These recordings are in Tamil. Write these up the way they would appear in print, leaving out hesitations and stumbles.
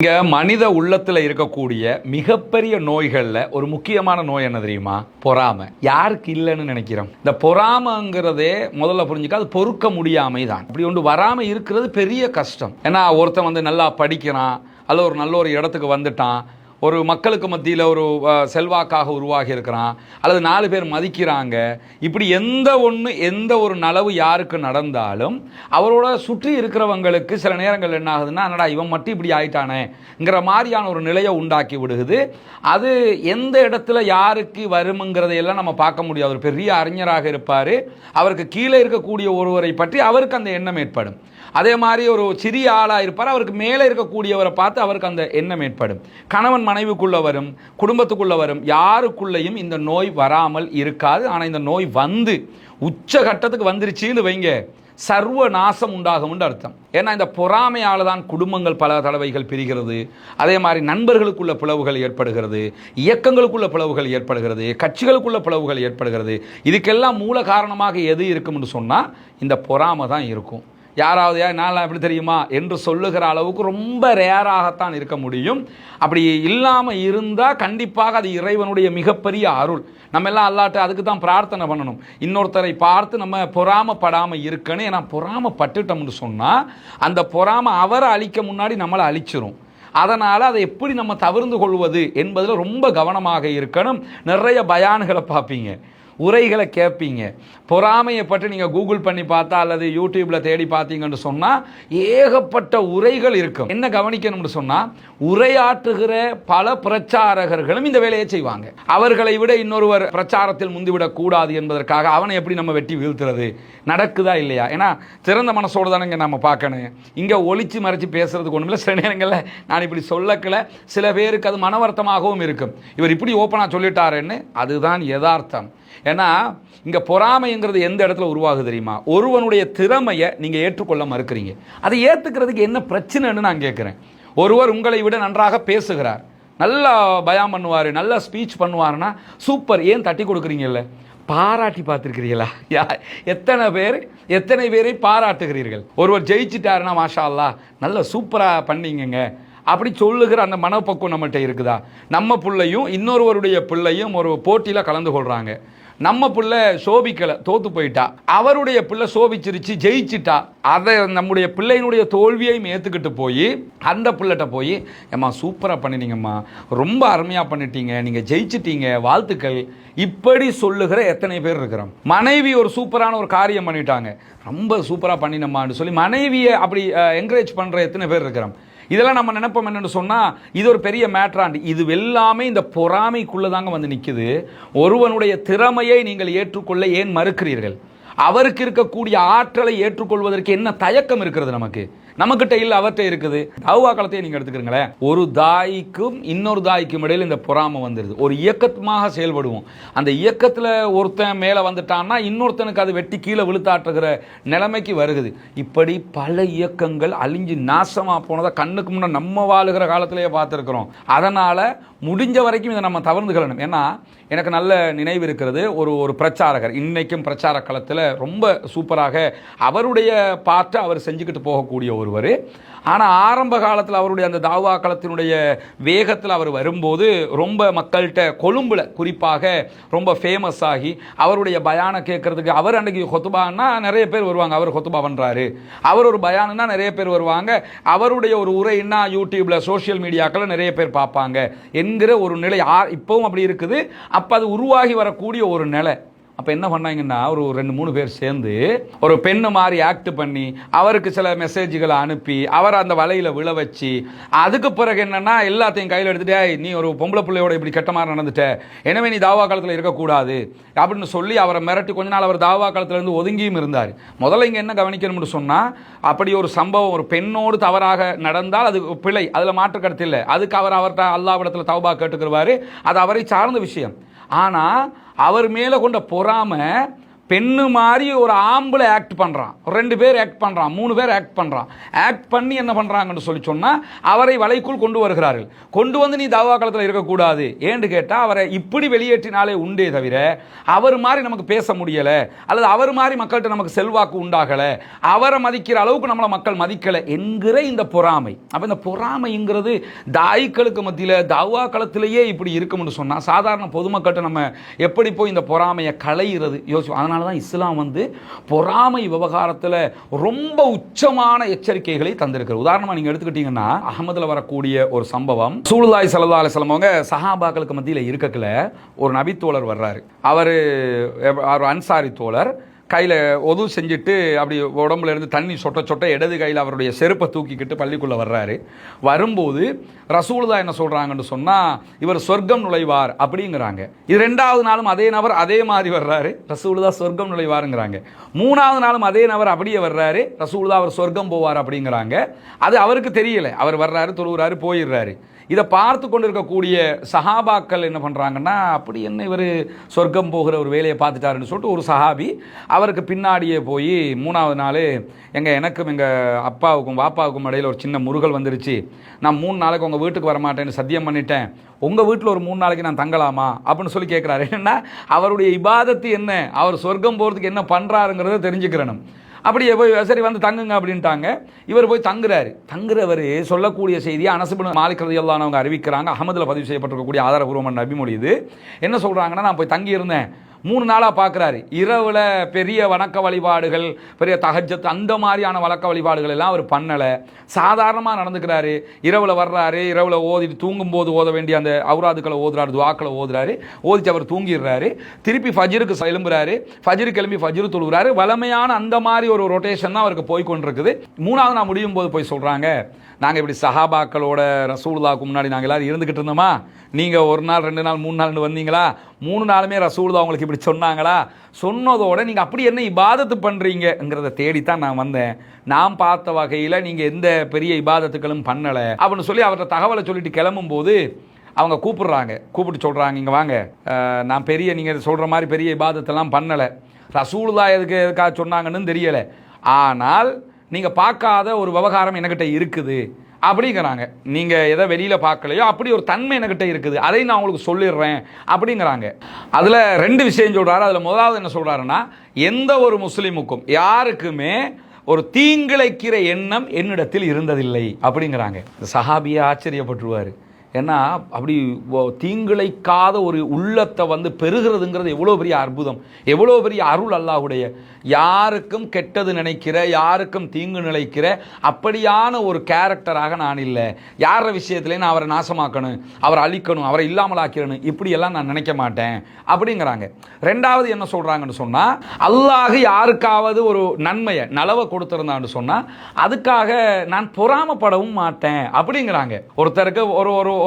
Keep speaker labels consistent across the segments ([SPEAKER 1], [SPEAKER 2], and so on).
[SPEAKER 1] இங்க மனித உள்ளத்துல இருக்கக்கூடிய மிகப்பெரிய நோய்கள்ல ஒரு முக்கியமான நோய் என்ன தெரியுமா? பொறாமை. யாருக்கு இல்லைன்னு நினைக்கிறோம்? இந்த பொறாமைங்கிறதே முதல்ல புரிஞ்சுக்க, அது பொறுக்க முடியாமை தான். இப்படி ஒன்று வராம இருக்கிறது பெரிய கஷ்டம். ஏன்னா ஒருத்தன் வந்து நல்லா படிக்கிறான், அல்ல ஒரு நல்ல ஒரு இடத்துக்கு வந்துட்டான், ஒரு மக்களுக்கு மத்தியில் ஒரு செல்வாக்காக உருவாகி இருக்கிறான், அல்லது 4 பேர் மதிக்கிறாங்க. இப்படி எந்த ஒரு நலவு யாருக்கு நடந்தாலும் அவரோட சுற்றி இருக்கிறவங்களுக்கு சில நேரங்கள் என்ன ஆகுதுன்னா, என்னடா இவன் மட்டும் இப்படி ஆயிட்டானேங்கிற மாதிரியான ஒரு நிலையை உண்டாக்கி விடுகுது. அது எந்த இடத்துல யாருக்கு வரும்ங்கிறதையெல்லாம் நம்ம பார்க்க முடியாது. ஒரு பெரிய அறிஞராக இருப்பார், அவருக்கு கீழே இருக்கக்கூடிய ஒருவரை பற்றி அவருக்கு அந்த எண்ணம் ஏற்படும். அதே மாதிரி ஒரு சிறிய ஆளாக இருப்பார், அவருக்கு மேலே இருக்கக்கூடியவரை பார்த்து அவருக்கு அந்த எண்ணம் ஏற்படும். கணவன் மனைவிக்குள்ள வரும், குடும்பத்துக்குள்ள வரும், யாருக்குள்ளேயும் இந்த நோய் வராமல் இருக்காது. ஆனால் இந்த நோய் வந்து உச்சகட்டத்துக்கு வந்துருச்சுன்னு வைங்க, சர்வ நாசம் உண்டாகும்னு அர்த்தம். ஏன்னா இந்த பொறாமையால் தான் குடும்பங்கள் பல தடவைகள் பிரிகிறது. அதே மாதிரி நண்பர்களுக்குள்ள பிளவுகள் ஏற்படுகிறது, இயக்கங்களுக்குள்ள பிளவுகள் ஏற்படுகிறது, கட்சிகளுக்குள்ள பிளவுகள் ஏற்படுகிறது. இதுக்கெல்லாம் மூல காரணமாக எது இருக்கும்னு சொன்னால் இந்த பொறாமை தான் இருக்கும். யாராவது நான் எப்படி தெரியுமா என்று சொல்லுகிற அளவுக்கு ரொம்ப ரேராகத்தான் இருக்க முடியும். அப்படி இல்லாமல் இருந்தால் கண்டிப்பாக அது இறைவனுடைய மிகப்பெரிய அருள். நம்ம எல்லாம் அல்லாட்ட அதுக்கு தான் பிரார்த்தனை பண்ணணும், இன்னொருத்தரை பார்த்து நம்ம பொறாமப்படாமல் இருக்கணும். ஏன்னா பொறாமப்பட்டுட்டோம்னு சொன்னால் அந்த பொறாமை அவரை அழிக்க முன்னாடி நம்மளை அழிச்சிரும். அதனால் அதை எப்படி நம்ம தவிர்த்து கொள்வது என்பதில் ரொம்ப கவனமாக இருக்கணும். நிறைய பயான்களை பார்ப்பீங்க, உரைகளை கேட்பீங்க. பொறாமையை பற்றி நீங்கள் கூகுள் பண்ணி பார்த்தா அல்லது யூடியூப்பில் தேடி பார்த்தீங்கன்னு சொன்னால் ஏகப்பட்ட உரைகள் இருக்கும். என்ன கவனிக்கணும்னு சொன்னால், உரையாற்றுகிற பல பிரச்சாரகர்களும் இந்த வேலையை செய்வாங்க. அவர்களை விட இன்னொருவர் பிரச்சாரத்தில் முந்திவிடக் கூடாது என்பதற்காக அவனை எப்படி நம்ம வெட்டி வீழ்த்துறது நடக்குதா இல்லையா? ஏன்னா திறந்த மனசோடு தானே இங்கே நம்ம பார்க்கணும். இங்கே ஒளிச்சு மறைச்சி பேசுறதுக்கு ஒன்றும் இல்லை. சில நேரங்களில் நான் இப்படி சொல்லக்கல, சில பேருக்கு அது மனவர்த்தமாகவும் இருக்கும். இவர் இப்படி ஓப்பனாக சொல்லிட்டாருன்னு. அதுதான் யதார்த்தம். ஏன்னா இங்கே பொறாமைங்கிறது எந்த இடத்துல உருவாகுது தெரியுமா? ஒருவனுடைய திறமையை நீங்கள் ஏற்றுக்கொள்ள மறுக்கிறீங்க. அதை ஏற்றுக்கிறதுக்கு என்ன பிரச்சனைன்னு நான் கேட்குறேன். ஒருவர் உங்களை விட நன்றாக பேசுகிறார், நல்லா பயம் பண்ணுவார், நல்லா ஸ்பீச் பண்ணுவார்னா சூப்பர், ஏன் தட்டி கொடுக்குறீங்கல்ல? பாராட்டி பார்த்துருக்கிறீங்களா? எத்தனை பேரை பாராட்டுகிறீர்கள்? ஒருவர் ஜெயிச்சிட்டாருன்னா மாஷா அல்லாஹ் நல்ல சூப்பராக பண்ணீங்க அப்படி சொல்லுகிற அந்த மனப்பக்குவம் நம்மகிட்ட இருக்குதா? நம்ம பிள்ளையும் இன்னொருவருடைய பிள்ளையும் ஒரு போட்டியில் கலந்து கொள்கிறாங்க. நம்ம பிள்ளை சோபிக்கலை, தோத்து போயிட்டா, அவருடைய பிள்ளை சோபிச்சிருச்சு, ஜெயிச்சிட்டா. அதை நம்முடைய பிள்ளையினுடைய தோல்வியையும் ஏற்றுக்கிட்டு போய் அந்த பிள்ளைகிட்ட போய், ஏம்மா சூப்பராக பண்ணினீங்கம்மா, ரொம்ப அருமையாக பண்ணிட்டீங்க, நீங்கள் ஜெயிச்சிட்டீங்க, வாழ்த்துக்கள், இப்படி சொல்லுகிற எத்தனை பேர் இருக்கிறோம்? மனைவி ஒரு சூப்பரான ஒரு காரியம் பண்ணிட்டாங்க, ரொம்ப சூப்பராக பண்ணினம்மான்னு சொல்லி மனைவியை அப்படி என்கரேஜ் பண்ணுற எத்தனை பேர் இருக்கிறோம்? இதெல்லாம் நம்ம நினைப்போம் என்னென்னு சொன்னால் இது ஒரு பெரிய மேட்ராண்டு. இது எல்லாமே இந்த பொறாமைக்குள்ளே தாங்க வந்து நிற்குது. ஒருவனுடைய திறமையை நீங்கள் ஏற்றுக்கொள்ள ஏன் மறுக்கிறீர்கள்? அவருக்கு இருக்கக்கூடிய ஆற்றலை ஏற்றுக்கொள்வதற்கு என்ன தயக்கம் இருக்கிறது? நம்மக்கிட்ட இல்லை, அவர்கிட்ட இருக்குது. தௌவா காலத்தையே நீங்கள் எடுத்துக்கிறீங்களேன். ஒரு தாய்க்கும் இன்னொரு தாய்க்கும் இடையில் இந்த பொறாமை வந்துடுது. ஒரு இயக்கமாக செயல்படுவோம், அந்த இயக்கத்தில் ஒருத்தன் மேலே வந்துட்டான்னா இன்னொருத்தனுக்கு அது வெட்டி கீழே விழுத்தாட்டுகிற நிலைமைக்கு வருகுது. இப்படி பல இயக்கங்கள் அழிஞ்சு நாசமாக போனதை கண்ணுக்கு முன்னே நம்ம வாழுகிற காலத்திலேயே பார்த்துருக்குறோம். அதனால் முடிஞ்ச வரைக்கும் இதை நம்ம தவிர்த்துக்கணும். ஏன்னா எனக்கு நல்ல நினைவு இருக்கிறது, ஒரு பிரச்சாரகர் இன்றைக்கும் பிரச்சார களத்தில் ரொம்ப சூப்பராக அவருடைய பாட்டை அவர் செஞ்சுக்கிட்டு போகக்கூடிய ஒருவர். ஆனால் ஆரம்ப காலத்தில் அவருடைய அந்த தாவா களத்தினுடைய வேகத்தில் அவர் வரும்போது ரொம்ப மக்கள்கிட்ட கொழும்பில் குறிப்பாக ரொம்ப ஃபேமஸ் ஆகி அவருடைய பயானை கேட்குறதுக்கு, அவர் அன்றைக்கி ஹொத்துபான்னா நிறைய பேர் வருவாங்க, அவர் ஹொத்துபா பண்ணுறாரு, அவர் ஒரு பயானுன்னா நிறைய பேர் வருவாங்க, அவருடைய ஒரு உரைன்னா யூடியூப்பில் சோஷியல் மீடியாக்களில் நிறைய பேர் பார்ப்பாங்க என்கிற ஒரு நிலை இப்போவும் அப்படி இருக்குது. அப்போ அது உருவாகி வரக்கூடிய ஒரு நிலை. அப்போ என்ன பண்ணாங்கன்னா, ஒரு 2-3 பேர் சேர்ந்து ஒரு பெண்ணு மாதிரி ஆக்ட் பண்ணி அவருக்கு சில மெசேஜ்களை அனுப்பி அவரை அந்த வலையில் விழ வச்சு, அதுக்கு பிறகு என்னென்னா எல்லாத்தையும் கையில் எடுத்துகிட்டே, நீ ஒரு பொம்பளை பிள்ளையோட இப்படி கெட்ட மாதிரி நடந்துட்ட, எனவே நீ தாவா காலத்தில் இருக்கக்கூடாது அப்படின்னு சொல்லி அவரை மிரட்டி கொஞ்ச நாள் அவர் தாவா காலத்திலேருந்து ஒதுங்கியும் இருந்தார். முதல்ல இங்கே என்ன கவனிக்கணும்னு சொன்னால், அப்படி ஒரு சம்பவம் ஒரு பெண்ணோடு தவறாக நடந்தால் அது பிழை, அதில் மாற்று கருத்து இல்லை. அதுக்கு அவர்கிட்ட அல்லாஹ்விடத்தில் தௌபா கேட்டுக்கிறவாரு, அது அவரை சார்ந்த விஷயம். ஆனால் அவர் மேலே கொண்ட பொறாமை பெண்ணு மாதிரி ஒரு ஆம்பளை ஆக்ட் பண்ணுறான், 2 பேர் ஆக்ட் பண்ணுறான், 3 பேர் ஆக்ட் பண்ணுறான். ஆக்ட் பண்ணி என்ன பண்ணுறாங்கன்னு சொல்லி சொன்னால் அவரை வலைக்குள் கொண்டு வருகிறார்கள். கொண்டு வந்து நீ தாவா காலத்தில் இருக்கக்கூடாது ஏன்னு கேட்டால் அவரை இப்படி வெளியேற்றினாலே உண்டே தவிர அவர் மாதிரி நமக்கு பேச முடியலை, அல்லது அவர் மாதிரி மக்கள்கிட்ட நமக்கு செல்வாக்கு உண்டாகலை, அவரை மதிக்கிற அளவுக்கு நம்மளை மக்கள் மதிக்கலை என்கிற இந்த பொறாமை. அப்போ இந்த பொறாமைங்கிறது தாய்க்களுக்கு மத்தியில் தாவா காலத்திலேயே இப்படி இருக்கும்னு சொன்னால் சாதாரண பொதுமக்கள்கிட்ட நம்ம எப்படி போய் இந்த பொறாமையை களையிறது யோசிச்சு. அதனால தான் இஸ்லாம் வந்து பொறாமை விவகாரத்தில் ரொம்ப உச்சமான எச்சரிக்கைகளை தந்திருக்கிறது. உதாரணமாக நீங்கள் எடுத்துக்கிட்டீங்கன்னா அஹமதுல வரக்கூடிய ஒரு சம்பவம், ரசூலுல்லாஹி ஸல்லல்லாஹு அலைஹி வஸல்லம் அவங்க சஹாபாக்களுக்கு மத்தியில் இருக்கக்குள்ள ஒரு நபித்தோழர் வர்றாரு. அவர் அன்சாரி தோழர் கையில் ஒது செஞ்சுட்டு அப்படி உடம்புல இருந்து தண்ணி சொட்ட சொட்ட இடது கையில் அவருடைய செருப்பை தூக்கிக்கிட்டு பள்ளிக்குள்ளே வர்றாரு. வரும்போது ரசூலுல்லாஹ் என்ன சொல்கிறாங்கன்னு சொன்னால் இவர் சொர்க்கம் நுழைவார் அப்படிங்கிறாங்க. இது 2வது நாளும் அதே நபர் அதே மாதிரி வர்றாரு, ரசூலுல்லாஹ் சொர்க்கம் நுழைவாருங்கிறாங்க. 3வது நாளும் அதே நபர் அப்படியே வர்றாரு, ரசூலுல்லாஹ் அவர் சொர்க்கம் போவார் அப்படிங்கிறாங்க. அது அவருக்கு தெரியலை, அவர் வர்றாரு தொழுகிறாரு போயிடுறாரு. இதை பார்த்து கொண்டு இருக்கக்கூடிய சஹாபாக்கள் என்ன பண்ணுறாங்கன்னா, அப்படி என்ன இவர் சொர்க்கம் போகிற ஒரு வேலையை பார்த்துட்டாருன்னு சொல்லிட்டு ஒரு சஹாபி அவருக்கு பின்னாடியே போய் 3வது நாள் எனக்கும் எங்கள் அப்பாவுக்கும் வாப்பாவுக்கும் இடையில் ஒரு சின்ன முருகல் வந்துருச்சு, நான் 3 நாளைக்கு உங்கள் வீட்டுக்கு வரமாட்டேன்னு சத்தியம் பண்ணிட்டேன், உங்கள் வீட்டில் ஒரு 3 நாளைக்கு நான் தங்கலாமா அப்படின்னு சொல்லி கேட்குறாரு. என்னென்னா அவருடைய இபாதத்து என்ன, அவர் சொர்க்கம் போகிறதுக்கு என்ன பண்ணுறாருங்கிறத தெரிஞ்சுக்கிறணும். அப்படியே போய் சரி வந்து தங்குங்க அப்படின்ட்டாங்க. இவர் போய் தங்குறவர் சொல்லக்கூடிய செய்தியை அனஸ் இப்னு மாலிக் ரலியல்லாஹு அன்ஹு அவங்க அறிவிக்கிறாங்க. அஹமதுல பதிவு செய்யப்பட்டிருக்கக்கூடிய ஆதாரபூர்வமான நபிமொழி இது. என்ன சொல்கிறாங்கன்னா, நான் போய் தங்கி இருந்தேன், 3 நாளாக பார்க்குறாரு, இரவில் பெரிய வணக்க வழிபாடுகள், பெரிய தஹஜ்ஜத் அந்த மாதிரியான வழக்க வழிபாடுகள் எல்லாம் அவர் பண்ணலை, சாதாரணமாக நடந்துக்கிறாரு. இரவில் வர்றாரு, இரவில் ஓதிட்டு தூங்கும்போது ஓத வேண்டிய அந்த அவுராதுக்களை ஓதுறாரு, துவாக்களை ஓதுறாரு, ஓதிச்சு அவர் தூங்கிடுறாரு. திருப்பி ஃபஜ்ருக்கு எழும்புறாரு, ஃபஜ்ருக்கு எழும்பி ஃபஜ்ரு தொழுகிறாரு. வளமையான அந்த மாதிரி ஒரு ரொட்டேஷன் தான் அவருக்கு போய் கொண்டிருக்குது. 3வது நான் முடியும் போது போய் சொல்கிறாங்க, நாங்கள் இப்படி சஹாபாக்களோட ரசூலுல்லாஹ்க்கு முன்னாடி நாங்கள் எல்லோரும் இருந்துக்கிட்டு இருந்தோமா, நீங்கள் 1 நாள் 2 நாள் 3 நாள்னு வந்தீங்களா, 3 நாளுமே ரசூலுல்லாஹ் உங்களுக்கு இப்படி சொன்னாங்களா, சொன்னதோடு நீங்கள் அப்படி என்ன இபாதத்து பண்ணுறீங்கிறத தேடித்தான் நான் வந்தேன், நான் பார்த்த வகையில் நீங்கள் எந்த பெரிய இபாதத்துக்களும் பண்ணலை அப்படின்னு சொல்லி அவர்கிட்ட தகவலை சொல்லிட்டு கிளம்பும்போது அவங்க கூப்பிட்டு சொல்கிறாங்க, இங்கே வாங்க, நான் பெரிய நீங்கள் சொல்கிற மாதிரி பெரிய இபாதத்தெல்லாம் பண்ணலை, ரசூலுல்லாஹ் எதுக்காக சொன்னாங்கன்னு தெரியலை, ஆனால் நீங்கள் பார்க்காத ஒரு விவகாரம் என்கிட்ட இருக்குது அப்படிங்கிறாங்க. நீங்கள் எதை வெளியில் பார்க்கலையோ அப்படி ஒரு தன்மை என்கிட்ட இருக்குது, அதை நான் உங்களுக்கு சொல்லிடுறேன் அப்படிங்கிறாங்க. அதில் 2 விஷயம் சொல்கிறாரு. அதில் முதலாவது என்ன சொல்கிறாருன்னா, எந்த ஒரு முஸ்லீமுக்கும் யாருக்குமே ஒரு தீங்கிழைக்கிற எண்ணம் என்னிடத்தில் இருந்ததில்லை அப்படிங்கிறாங்க. சஹாபியை ஆச்சரியப்பட்டுருவார். ஏன்னா அப்படி தீங்கிழைக்காத ஒரு உள்ளத்தை வந்து பெறுகிறதுங்கிறது எவ்வளோ பெரிய அற்புதம், எவ்வளோ பெரிய அருள் அல்லாஹ்வுடைய. யாருக்கும் கெட்டது நினைக்கிற, யாருக்கும் தீங்கு நினைக்கிற அப்படியான ஒரு கேரக்டராக நான் இல்லை. யார விஷயத்துலேயே நான் அவரை நாசமாக்கணும், அவரை அழிக்கணும், அவரை இல்லாமலாக்கணும் இப்படியெல்லாம் நான் நினைக்க மாட்டேன் அப்படிங்கிறாங்க. 2வது என்ன சொல்கிறாங்கன்னு சொன்னால், அல்லாஹ் யாருக்காவது ஒரு நன்மையை நலவை கொடுத்துருந்தான்னு சொன்னால் அதுக்காக நான் பொறாமப்படவும் மாட்டேன் அப்படிங்கிறாங்க. ஒருத்தருக்கு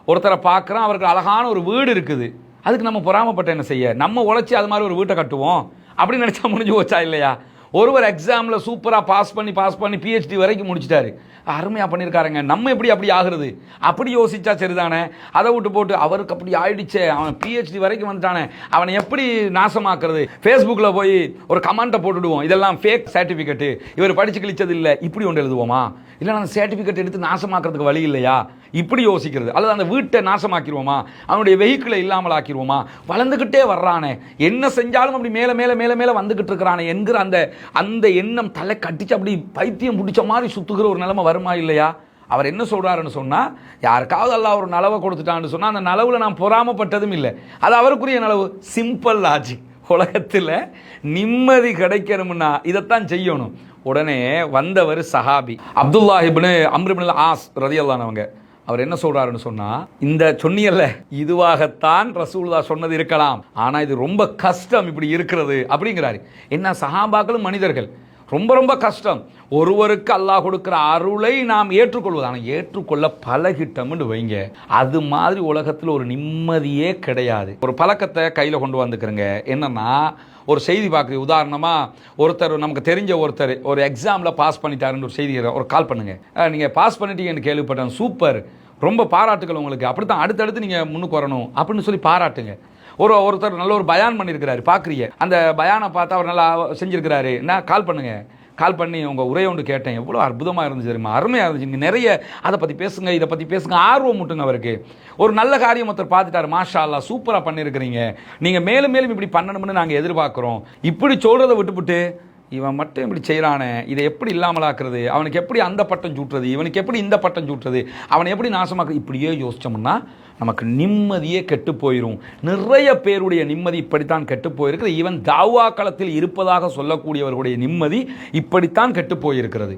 [SPEAKER 1] ஒருத்தரை பார்க்குறோம், அவருக்கு அழகான ஒரு வீடு இருக்குது, அதுக்கு நம்ம பொறாமப்பட்ட என்ன செய்ய, நம்ம உழைச்சி அது மாதிரி ஒரு வீட்டை கட்டுவோம் அப்படின்னு நினச்சா முடிஞ்சு போச்சா இல்லையா? ஒருவர் எக்ஸாமில் சூப்பராக பாஸ் பண்ணி PhD வரைக்கும் முடிச்சிட்டாரு, அருமையாக பண்ணியிருக்காருங்க, நம்ம எப்படி அப்படி ஆகுறது அப்படி யோசிச்சா சரிதானே? அதை விட்டு போட்டு அவருக்கு அப்படி ஆயிடுச்சே, அவன் PhD வரைக்கும் வந்துட்டானே, அவனை எப்படி நாசமாக்குறது, ஃபேஸ்புக்கில் போய் ஒரு கமெண்ட்டை போட்டுடுவோம், இதெல்லாம் ஃபேக் சர்டிஃபிகேட்டு, இவர் படித்து கிழிச்சது இல்லை, இப்படி ஒன்று எழுதுவோமா, இல்லை அந்த சர்டிஃபிகேட் எடுத்து நாசமாக்குறதுக்கு வழி இல்லையா, இப்படி யோசிக்கிறது. அல்லது அந்த வீட்டை நாசமாக்கிடுவோமா, அவனுடைய வெஹிக்கிளை இல்லாமல் ஆக்கிடுவோமா, வளர்ந்துக்கிட்டே வர்றானே, என்ன செஞ்சாலும் அப்படி மேலே மேலே மேலே மேலே வந்துக்கிட்டு இருக்கிறானே என்கிற அந்த எண்ணம் தலை கட்டிச்சு அப்படி பைத்தியம் பிடிச்ச மாதிரி சுற்றுகிற ஒரு நிலைமை வருமா இல்லையா? அவர் என்ன சொல்கிறாருன்னு சொன்னால், யாருக்காவது அல்லாஹ் ஒரு நலவை கொடுத்துட்டான்னு சொன்னால் அந்த நலவில் நான் பொறாமப்பட்டதும் இல்லை, அது அவருக்குரிய நலவு. Simple logic. உலகத்தில் நிம்மதி கிடைக்கணும்னா இதைத்தான் செய்யணும். உடனே வந்தவர் சஹாபி அப்துல்லாஹ் இப்னு அம்ர் இப்னு ஆஸ் ரலியல்லாஹு அன்ஹு. அவர் என்ன சொல்றாருன்னு சொன்னா, இந்த சொன்னியல்ல இதுவாகத்தான் ரசூலுல்லாஹ் சொன்னது இருக்கலாம், ஆனா இது ரொம்ப கஷ்டம் இப்படி இருக்கிறது அப்படிங்கிறாரு. என்ன, சஹாபாக்களும் மனிதர்கள், ரொம்ப ரொம்ப கஷ்டம். ஒருவருக்கு அல்லாஹ் கொடுக்கிற அருளை நாம் ஏற்றுக்கொள்வது, ஆனால் ஏற்றுக்கொள்ள பழகிட்டோம்னு வைங்க, அது மாதிரி உலகத்தில் ஒரு நிம்மதியே கிடையாது. ஒரு பழக்கத்தை கையில் கொண்டு வந்துக்கிறேங்க. என்னன்னா, ஒரு செய்தி பார்க்குறது, உதாரணமாக ஒருத்தர் நமக்கு தெரிஞ்ச ஒருத்தர் ஒரு எக்ஸாமில் பாஸ் பண்ணிட்டாருன்னு ஒரு செய்தி, ஒரு கால் பண்ணுங்க, நீங்கள் பாஸ் பண்ணிட்டீங்கன்னு கேள்விப்பட்டேன், சூப்பர், ரொம்ப பாராட்டுகள் உங்களுக்கு, அப்படி தான் அடுத்தடுத்து நீங்கள் முன்னுக்கு வரணும் அப்படின்னு சொல்லி பாராட்டுங்க. ஒருத்தர் நல்ல ஒரு பயான் பண்ணியிருக்கிறாரு, பார்க்குறீங்க, அந்த பயானை பார்த்தா அவர் நல்லா செஞ்சுருக்கிறாரு, நான் கால் பண்ணுங்கள், கால் பண்ணி உங்கள் உரையை ஒன்று கேட்டேன், எவ்வளோ அற்புதமாக இருந்துச்சு தெரியுமா, அருமையாக இருந்துச்சு, நீங்கள் நிறைய அதை பற்றி பேசுங்க, இதை பற்றி பேசுங்க, ஆர்வம் முட்டுங்க அவருக்கு. ஒரு நல்ல காரியம் ஒருத்தர் பார்த்துட்டாரு, மாஷா அல்லா சூப்பராக பண்ணியிருக்கிறீங்க, நீங்கள் மேலும் மேலும் இப்படி பண்ணணும்னு நாங்கள் எதிர்பார்க்குறோம், இப்படி சொல்கிறத விட்டுவிட்டு இவன் மட்டும் இப்படி செய்கிறானே, இதை எப்படி இல்லாமலாக்குறது, அவனுக்கு எப்படி அந்த பட்டம் சூட்டுறது, இவனுக்கு எப்படி இந்த பட்டம் சூட்டுறது, அவனை எப்படி நாசமாக்குறது, இப்படியே யோசித்தோம்னா நமக்கு நிம்மதியே கெட்டு போயிடும். நிறைய பேருடைய நிம்மதி இப்படித்தான் கெட்டு போயிருக்கிறது. ஈவன் தாவா களத்தில் இருப்பதாக சொல்லக்கூடியவர்களுடைய நிம்மதி இப்படித்தான் கெட்டு போயிருக்கிறது.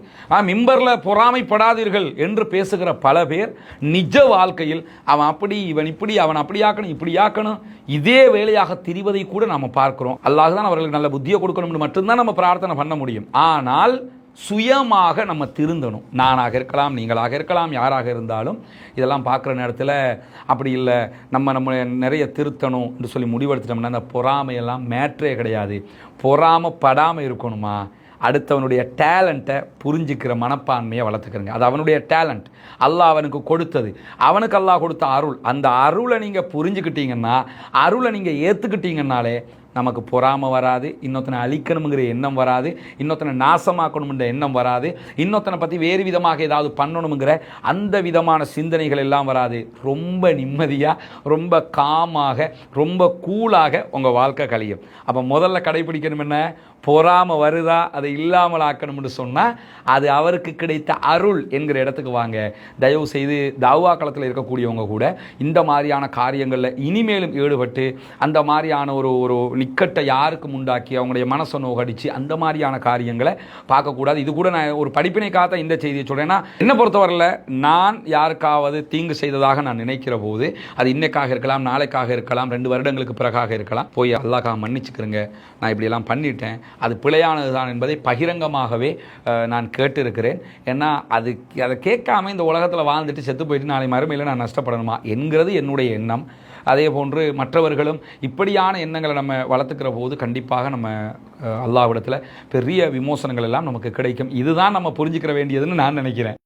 [SPEAKER 1] மிம்பரில் பொறாமைப்படாதீர்கள் என்று பேசுகிற பல பேர் நிஜ வாழ்க்கையில் அவன் அப்படி, இவன் இப்படி, அவன் அப்படியாக்கணும், இப்படியாக்கணும், இதே வேலையாக திரிவதை கூட நம்ம பார்க்கிறோம். அல்லாஹ் தான் அவர்களுக்கு நல்ல புத்தியை கொடுக்கணும்னு மட்டும்தான் நம்ம பிரார்த்தனை பண்ண முடியும். ஆனால் சுயமாக நம்ம திருந்தணும். நானாக இருக்கலாம், நீங்களாக இருக்கலாம், யாராக இருந்தாலும் இதெல்லாம் பார்க்குற நேரத்தில் அப்படி இல்லை, நம்ம நிறைய திருத்தணும் என்று சொல்லி முடிவெடுத்துட்டோம்னா அந்த பொறாமையெல்லாம் மேட்ரே கிடையாது. பொறாமப்படாமல் இருக்கணுமா, அடுத்தவனுடைய டேலண்ட்டை புரிஞ்சிக்கிற மனப்பான்மையை வளர்த்துக்கிறங்க. அது அவனுடைய டேலண்ட், அல்லாஹ் அவனுக்கு கொடுத்தது, அவனுக்கு அல்லாஹ் கொடுத்த அருள். அந்த அருளை நீங்கள் புரிஞ்சுக்கிட்டீங்கன்னா, அருளை நீங்கள் ஏற்றுக்கிட்டீங்கன்னாலே நமக்கு பொறாமை வராது, இன்னொருத்தனை அழிக்கணுங்கிற எண்ணம் வராது, இன்னொருத்தனை நாசமாக்கணுங்கிற எண்ணம் வராது, இன்னொருத்தனை பற்றி வேறு விதமாக ஏதாவது பண்ணணுங்கிற அந்த விதமான சிந்தனைகள் எல்லாம் வராது. ரொம்ப நிம்மதியாக, ரொம்ப காமாக, ரொம்ப கூலாக உங்கள் வாழ்க்கை கழியும். அப்போ முதல்ல கடைபிடிக்கணும் என்ன, பொறாமை வருதா அதை இல்லாமல் ஆக்கணும்னு சொன்னால் அது அவருக்கு கிடைத்த அருள் என்கிற இடத்துக்கு வாங்க. தயவு செய்து தாவா களத்தில் இருக்கக்கூடியவங்க கூட இந்த மாதிரியான காரியங்களில் இனிமேலும் ஈடுபட்டு அந்த மாதிரியான ஒரு நிக்கட்டை யாருக்கும் உண்டாக்கி அவங்களுடைய மனசை நோகடிச்சு அந்த மாதிரியான காரியங்களை பார்க்கக்கூடாது. இது கூட நான் ஒரு படிப்பினைக்காக இந்த செய்தியை சொல்கிறேன்னா, என்னை பொறுத்தவரையில் நான் யாருக்காவது தீங்கு செய்ததாக நான் நினைக்கிற போது அது இன்னைக்காக இருக்கலாம், நாளைக்காக இருக்கலாம், 2 வருடங்களுக்கு பிறகாக இருக்கலாம், போய் அல்லாஹ்காக மன்னிச்சுக்கிறேங்க, நான் இப்படியெல்லாம் பண்ணிட்டேன், அது பிழையானது தான் என்பதை பகிரங்கமாகவே நான் கேட்டிருக்கிறேன். ஏன்னா அதை கேட்காம இந்த உலகத்தில் வாழ்ந்துட்டு செத்து போயிட்டு நாளை மறுமையில் நான் நஷ்டப்படணுமா என்கிறது என்னுடைய எண்ணம். அதே போன்று மற்றவர்களும் இப்படியான எண்ணங்களை நம்ம வளர்த்துக்கிற போது கண்டிப்பாக நம்ம அல்லாஹ்விடத்தில் பெரிய விமோசனங்கள் எல்லாம் நமக்கு கிடைக்கும். இதுதான் நம்ம புரிஞ்சுக்கிற வேண்டியதுன்னு நான் நினைக்கிறேன்.